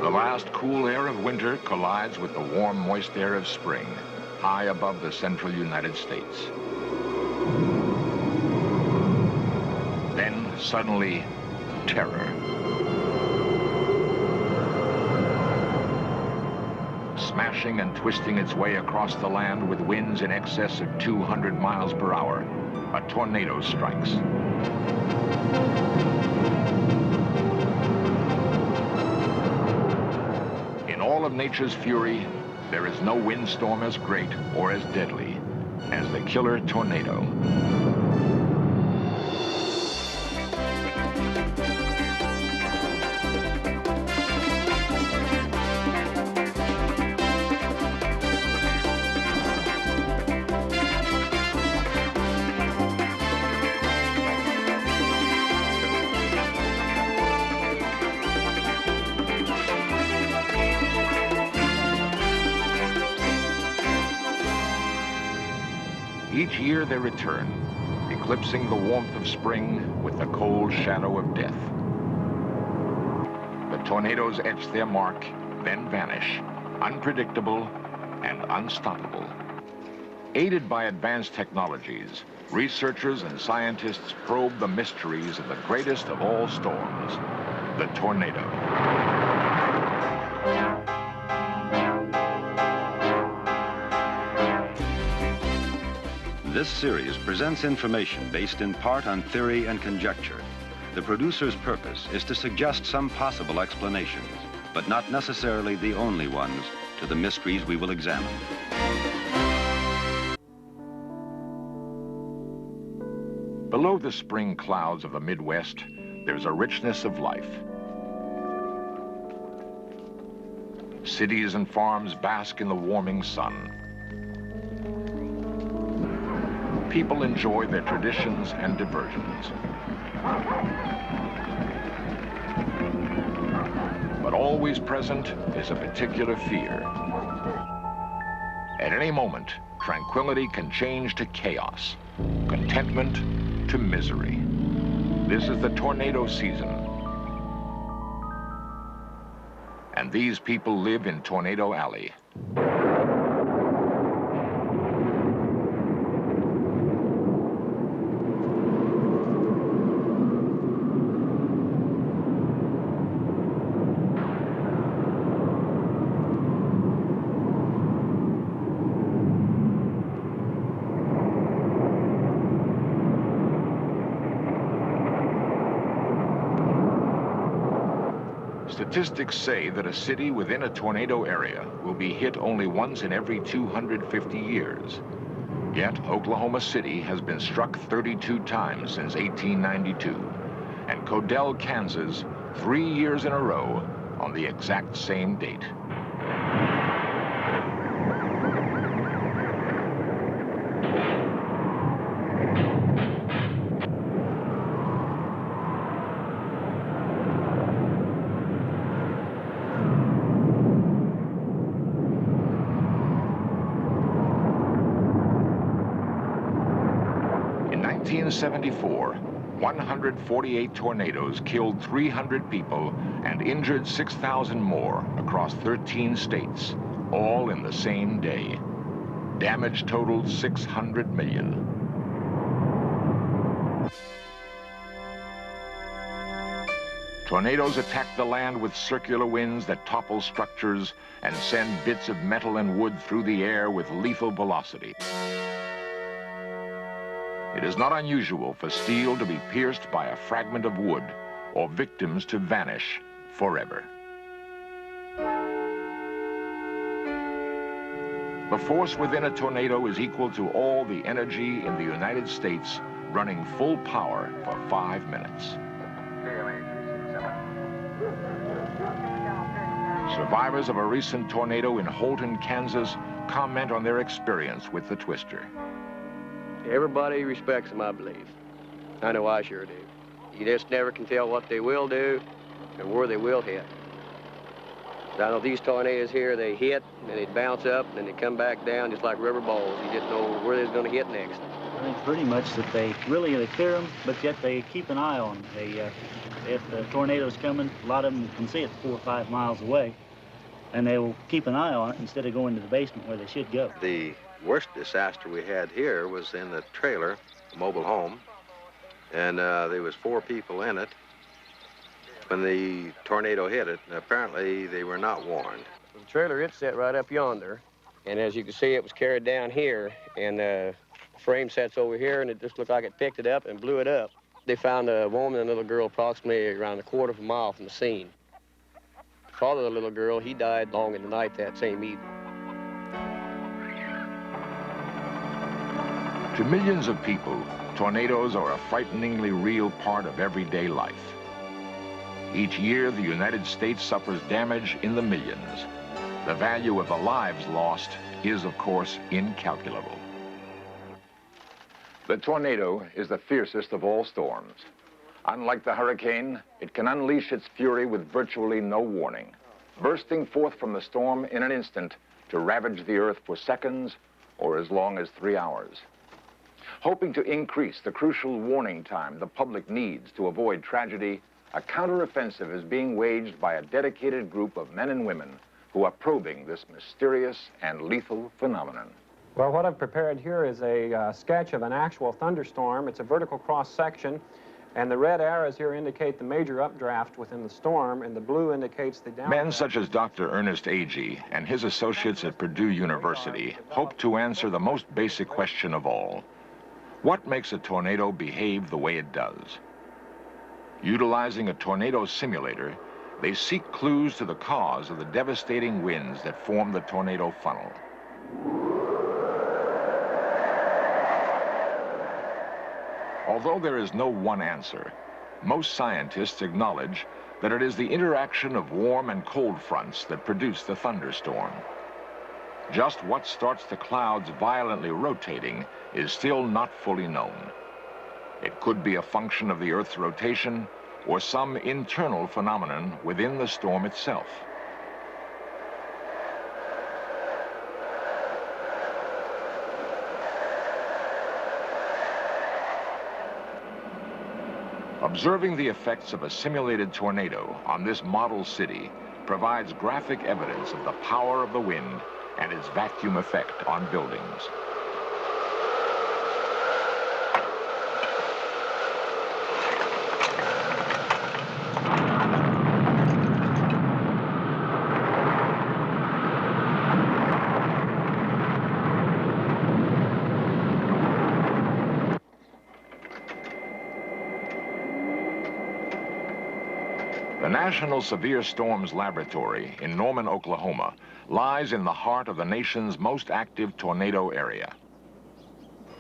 The last cool air of winter collides with the warm, moist air of spring, high above the central United States. Then, suddenly, terror. Smashing and twisting its way across the land with winds in excess of 200 miles per hour, a tornado strikes. In all of nature's fury, there is no windstorm as great or as deadly as the killer tornado. Each year they return, eclipsing the warmth of spring with the cold shadow of death. The tornadoes etch their mark, then vanish, unpredictable and unstoppable. Aided by advanced technologies, researchers and scientists probe the mysteries of the greatest of all storms, the tornado. This series presents information based in part on theory and conjecture. The producer's purpose is to suggest some possible explanations, but not necessarily the only ones, to the mysteries we will examine. Below the spring clouds of the Midwest, there's a richness of life. Cities and farms bask in the warming sun. People enjoy their traditions and diversions. But always present is a particular fear. At any moment, tranquility can change to chaos, contentment to misery. This is the tornado season. And these people live in Tornado Alley. Statistics say that a city within a tornado area will be hit only once in every 250 years. Yet, Oklahoma City has been struck 32 times since 1892, and Codell, Kansas, 3 years in a row on the exact same date. In 1974, 148 tornadoes killed 300 people and injured 6,000 more across 13 states, all in the same day. Damage totaled 600 million. Tornadoes attack the land with circular winds that topple structures and send bits of metal and wood through the air with lethal velocity. It is not unusual for steel to be pierced by a fragment of wood or victims to vanish forever. The force within a tornado is equal to all the energy in the United States running full power for 5 minutes. Survivors of a recent tornado in Holton, Kansas, comment on their experience with the twister. Everybody respects them, I believe. I know I sure do. You just never can tell what they will do and where they will hit. I know these tornadoes here, they hit, and they bounce up, and then they come back down just like rubber balls. You just know where they're going to hit next. I think pretty much that they clear them, but yet they keep an eye on them. If the tornado's coming, a lot of them can see it 4 or 5 miles away, and they will keep an eye on it instead of going to the basement where they should go. The worst disaster we had here was in the trailer, a mobile home, and there was 4 people in it when the tornado hit it, and apparently they were not warned. The trailer, it set right up yonder, and as you can see, it was carried down here, and the frame sets over here, and it just looked like it picked it up and blew it up. They found a woman and a little girl approximately around a quarter of a mile from the scene. The father of the little girl, he died long in the night that same evening. To millions of people, tornadoes are a frighteningly real part of everyday life. Each year, the United States suffers damage in the millions. The value of the lives lost is, of course, incalculable. The tornado is the fiercest of all storms. Unlike the hurricane, it can unleash its fury with virtually no warning, bursting forth from the storm in an instant to ravage the earth for seconds or as long as 3 hours. Hoping to increase the crucial warning time the public needs to avoid tragedy, a counteroffensive is being waged by a dedicated group of men and women who are probing this mysterious and lethal phenomenon. Well, what I've prepared here is a sketch of an actual thunderstorm. It's a vertical cross-section, and the red arrows here indicate the major updraft within the storm, and the blue indicates the downdraft. Men such as Dr. Ernest Agee and his associates at Purdue University hope to answer the most basic question of all. What makes a tornado behave the way it does? Utilizing a tornado simulator, they seek clues to the cause of the devastating winds that form the tornado funnel. Although there is no one answer, most scientists acknowledge that it is the interaction of warm and cold fronts that produce the thunderstorm. Just what starts the clouds violently rotating is still not fully known. It could be a function of the Earth's rotation or some internal phenomenon within the storm itself. Observing the effects of a simulated tornado on this model city provides graphic evidence of the power of the wind and its vacuum effect on buildings. The National Severe Storms Laboratory in Norman, Oklahoma, lies in the heart of the nation's most active tornado area.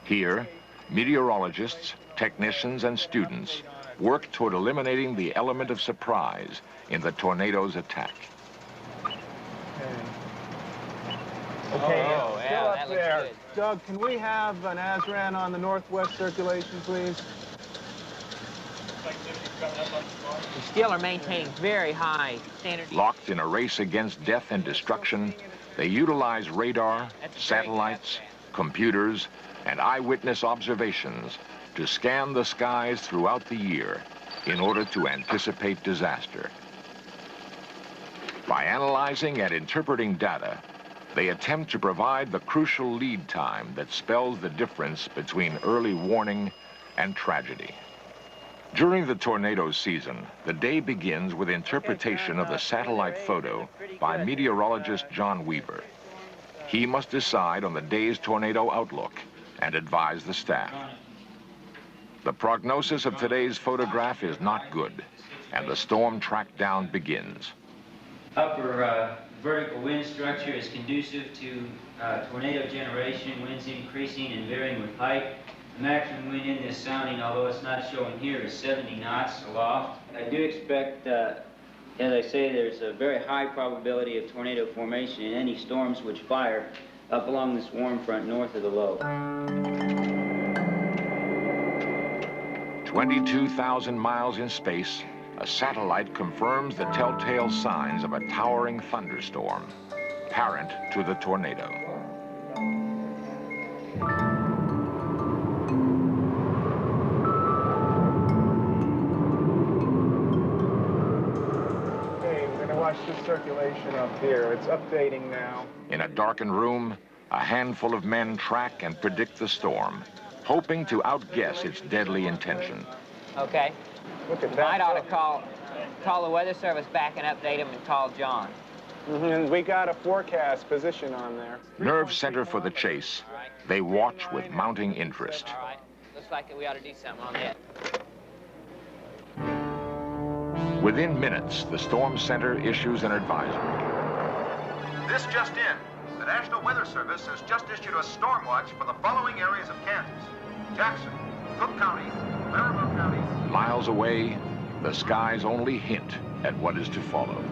Here, meteorologists, technicians, and students work toward eliminating the element of surprise in the tornado's attack. Okay, oh, still yeah, up that there. looks good. Doug, can we have an ASRAN on the northwest circulation, please? We still are maintaining very high standard. Locked in a race against death and destruction, they utilize radar, satellites, computers, and eyewitness observations to scan the skies throughout the year in order to anticipate disaster. By analyzing and interpreting data, they attempt to provide the crucial lead time that spells the difference between early warning and tragedy. During the tornado season, the day begins with interpretation of the satellite photo by meteorologist John Weaver. He must decide on the day's tornado outlook and advise the staff. The prognosis of today's photograph is not good, and the storm track down begins. Upper vertical wind structure is conducive to tornado generation, winds increasing and varying with height. The maximum wind in this sounding, although it's not showing here, is 70 knots aloft. I do expect, as I say, there's a very high probability of tornado formation in any storms which fire up along this warm front north of the low. 22,000 miles in space, a satellite confirms the telltale signs of a towering thunderstorm, parent to the tornado. watch the circulation up here. It's updating now. In a darkened room, a handful of men track and predict the storm, hoping to outguess its deadly intention. Okay. Look at You that. might ought to call the Weather Service back and update them and call John. And we got a forecast position on there. Nerve center for the chase, they watch with mounting interest. All right. Looks like we ought to do something on that. Within minutes, the Storm Center issues an advisory. This just in. The National Weather Service has just issued a storm watch for the following areas of Kansas: Jackson, Cook County, Larimer County. Miles away, the skies only hint at what is to follow.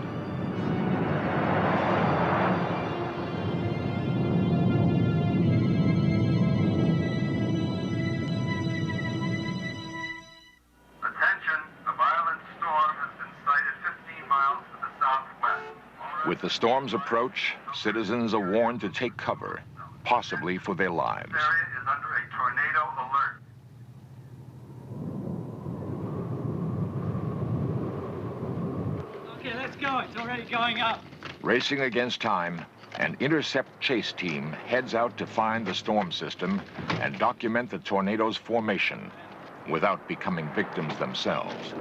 Attention, a violent storm has been sighted 15 miles to the southwest. With the storm's approach, citizens are warned to take cover, possibly for their lives. This area is under a tornado alert. Okay, let's go. It's already going up. Racing against time, an intercept chase team heads out to find the storm system and document the tornado's formation without becoming victims themselves.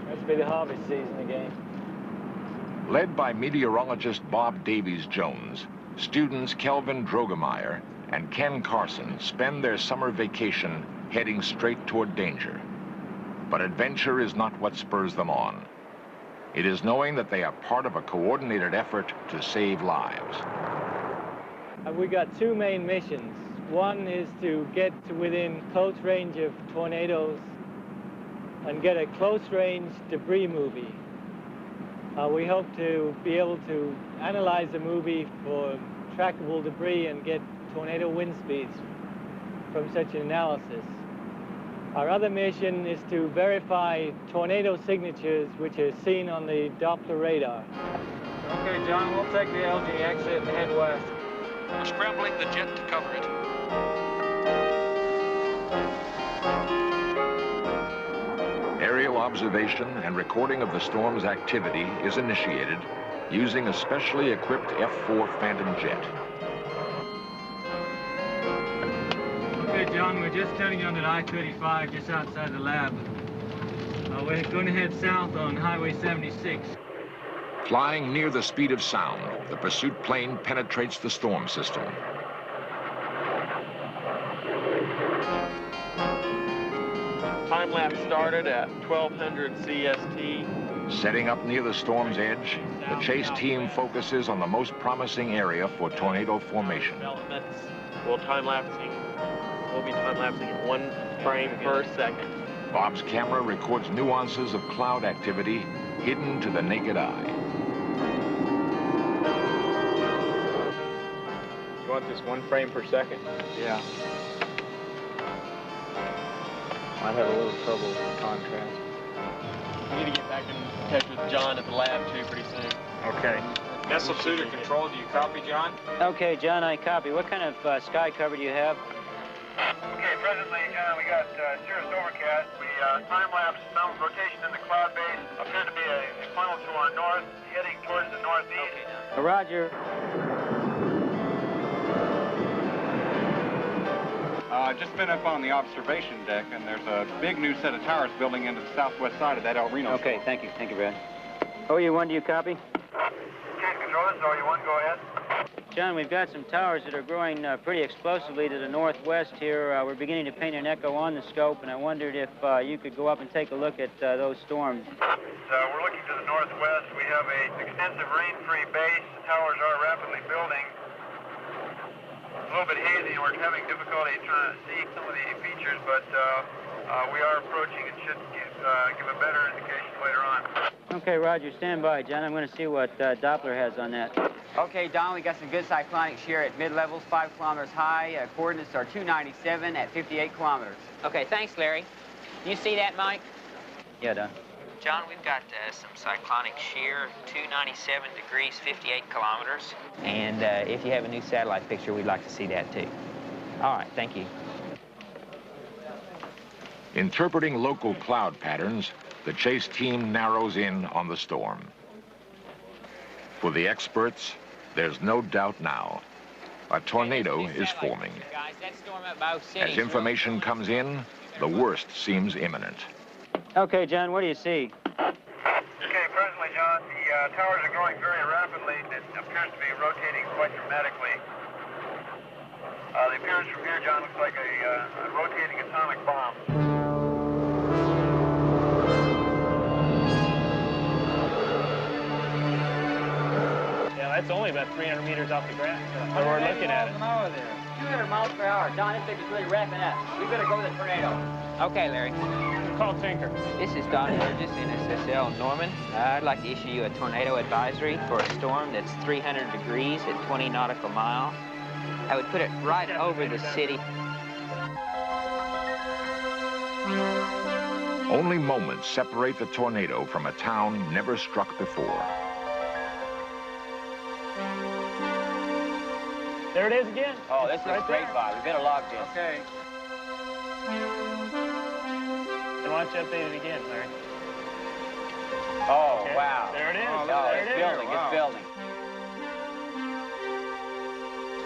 Must be the harvest season again. Led by meteorologist Bob Davies Jones, students Kelvin Drogemeyer and Ken Carson spend their summer vacation heading straight toward danger. But adventure is not what spurs them on. It is knowing that they are part of a coordinated effort to save lives. We got two main missions. One is to get to within close range of tornadoes and get a close-range debris movie. We hope to be able to analyze the movie for trackable debris and get tornado wind speeds from such an analysis. Our other mission is to verify tornado signatures which are seen on the Doppler radar. Okay, John, we'll take the LG exit and head west. We're scrambling the jet to cover it. Aerial observation and recording of the storm's activity is initiated using a specially equipped F-4 Phantom jet. Okay, John, we're just turning onto I-35 just outside the lab. We're going to head south on Highway 76. Flying near the speed of sound, the pursuit plane penetrates the storm system. Time lapse started at 1200 CST. Setting up near the storm's edge, the chase team focuses on the most promising area for tornado formation. We'll be time lapsing at 1 frame per second. Bob's camera records nuances of cloud activity hidden to the naked eye. You want this 1 frame per second? Yeah. Might have a little trouble with the contrast. We need to get back in touch with John at the lab, too, pretty soon. Okay. Missile suitor control, do you copy, John? Okay, John, I copy. What kind of sky cover do you have? Okay, presently, we got cirrus overcast. We time-lapse some rotation in the cloud base. Appears to be a funnel to our north, heading towards the northeast. Okay, Roger. Just been up on the observation deck, and there's a big new set of towers building into the southwest side of that El Reno. Okay, store. thank you, Brad. OU1, do you copy? Okay, controllers, OU1, go ahead. John, we've got some towers that are growing pretty explosively to the northwest here. We're beginning to paint an echo on the scope, and I wondered if you could go up and take a look at those storms. We're looking to the northwest. We have an extensive rain-free base. The towers are rapidly building. A little bit hazy, and we're having difficulty trying to see some of the features, but we are approaching and should give a better indication later on. Okay, Roger, stand by, John. I'm going to see what Doppler has on that. Okay, Don, we got some good cyclonic shear at mid-levels, 5 kilometers high. Coordinates are 297 at 58 kilometers. Okay, thanks, Larry. You see that, Mike? Yeah, Don. John, we've got some cyclonic shear, 297 degrees, 58 kilometers. And if you have a new satellite picture, we'd like to see that, too. All right, thank you. Interpreting local cloud patterns, the chase team narrows in on the storm. For the experts, there's no doubt now. A tornado is forming. Guys, that storm up by Oak City. As information comes in, the worst seems imminent. Okay, John, what do you see? Okay, presently, John, the towers are growing very rapidly. It appears to be rotating quite dramatically. The appearance from here, John, looks like a rotating atomic bomb. Yeah, that's only about 300 meters off the ground. So we're looking at it. 200 miles per hour. Don, this thing is really wrapping up. We better go to the tornado. Okay, Larry. Call Tinker. This is Don Burgess in SSL Norman. I'd like to issue you a tornado advisory for a storm that's 300 degrees at 20 nautical miles. I would put it right over the city. Only moments separate the tornado from a town never struck before. There it is again. Oh, this looks great, Bob. We better log this. Okay. And why don't you update it again, Larry? Oh, Okay. wow. There it is. Oh, There it's it is. building. Wow. It's building.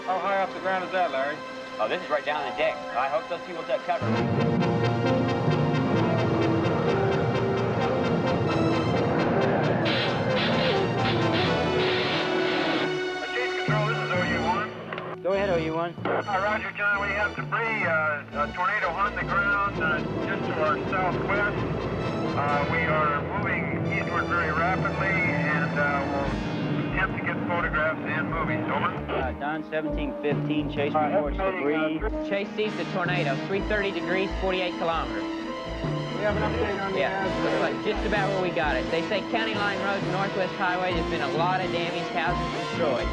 How high off the ground is that, Larry? Oh, this is right down the deck. I hope those people took cover. Go ahead, OU1. Roger, John. We have debris, a tornado on the ground just to our southwest. We are moving eastward very rapidly, and we'll attempt to get photographs and movies. Over. Don 1715, Chase reports debris. Chase sees the tornado, 330 degrees, 48 kilometers. We have an update on the looks like just about where we got it. They say County Line Road, Northwest Highway, there's been a lot of damaged houses destroyed.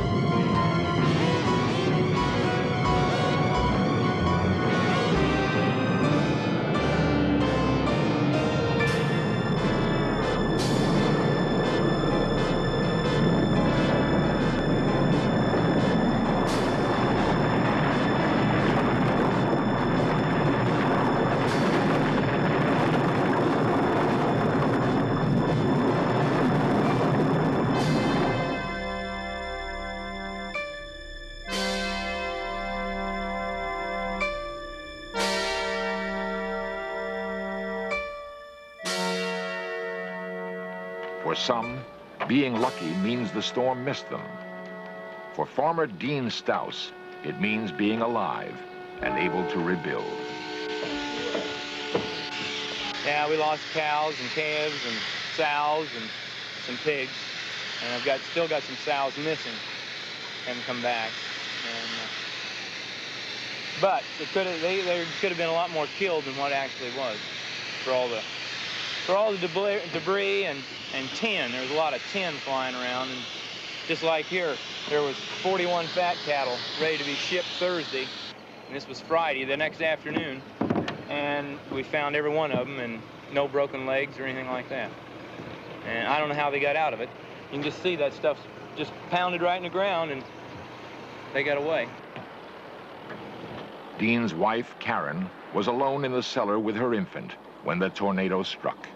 For some, being lucky means the storm missed them. For farmer Dean Stouse, it means being alive and able to rebuild. Yeah, we lost cows and calves and sows and some pigs, and I've still got some sows missing, haven't come back. And, but there could have been a lot more killed than what actually was for all the debris and tin. There was a lot of tin flying around, and just like here, there was 41 fat cattle ready to be shipped Thursday, and this was Friday, the next afternoon, and we found every one of them, and no broken legs or anything like that. And I don't know how they got out of it. You can just see that stuff just pounded right in the ground, and they got away. Dean's wife, Karen, was alone in the cellar with her infant when the tornado struck.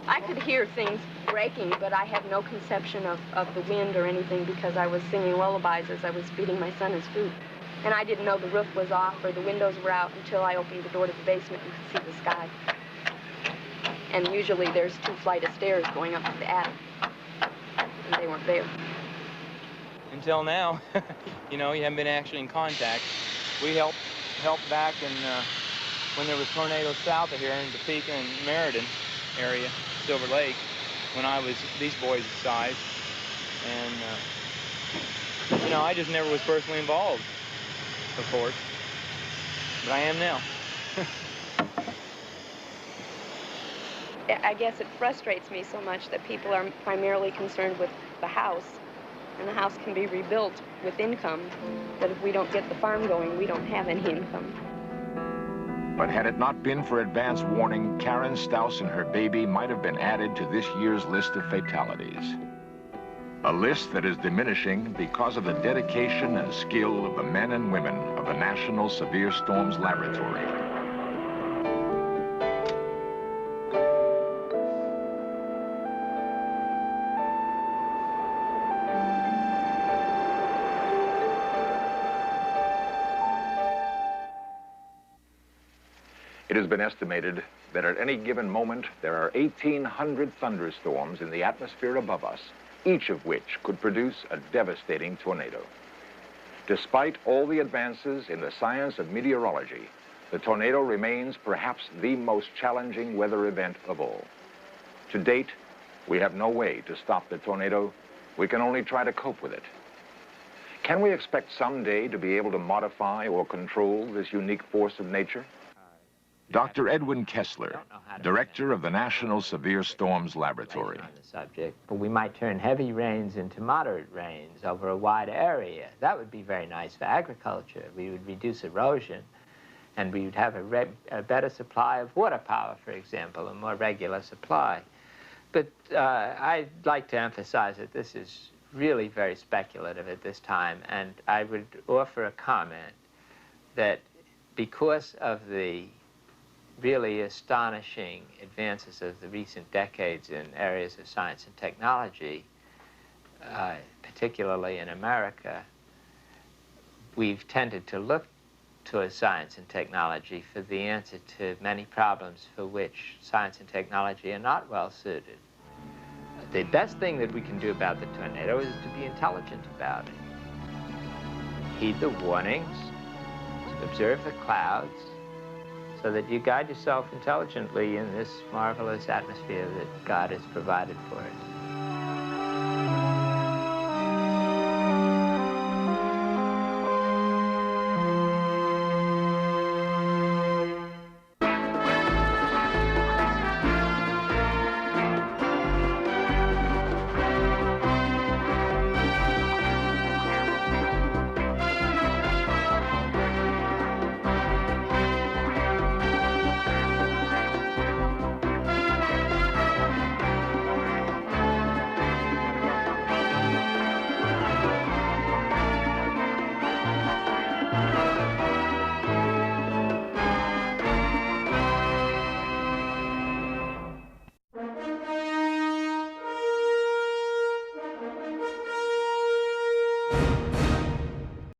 I could hear things breaking, but I had no conception of the wind or anything because I was singing lullabies as I was feeding my son his food. And I didn't know the roof was off or the windows were out until I opened the door to the basement and could see the sky. And usually there's 2 flights of stairs going up to the attic, and they weren't there. Until now, you know, you haven't been actually in contact. We helped back in when there was tornadoes south of here in Topeka and Meriden area, Silver Lake, when I was these boys' size. And, you know, I just never was personally involved, of course. But I am now. I guess it frustrates me so much that people are primarily concerned with the house, and the house can be rebuilt with income, but if we don't get the farm going, we don't have any income. But had it not been for advance warning, Karen Stouse and her baby might have been added to this year's list of fatalities. A list that is diminishing because of the dedication and skill of the men and women of the National Severe Storms Laboratory. It has been estimated that at any given moment, there are 1,800 thunderstorms in the atmosphere above us, each of which could produce a devastating tornado. Despite all the advances in the science of meteorology, the tornado remains perhaps the most challenging weather event of all. To date, we have no way to stop the tornado. We can only try to cope with it. Can we expect someday to be able to modify or control this unique force of nature? Dr. Edwin Kessler, director of the National Severe Storms Laboratory. But we might turn heavy rains into moderate rains over a wide area. That would be very nice for agriculture. We would reduce erosion, and we would have a better supply of water power, for example, a more regular supply. But I'd like to emphasize that this is really very speculative at this time, and I would offer a comment that because of the really astonishing advances of the recent decades in areas of science and technology, particularly in America, we've tended to look to science and technology for the answer to many problems for which science and technology are not well suited. The best thing that we can do about the tornado is to be intelligent about it. Heed the warnings, observe the clouds, so that you guide yourself intelligently in this marvelous atmosphere that God has provided for us.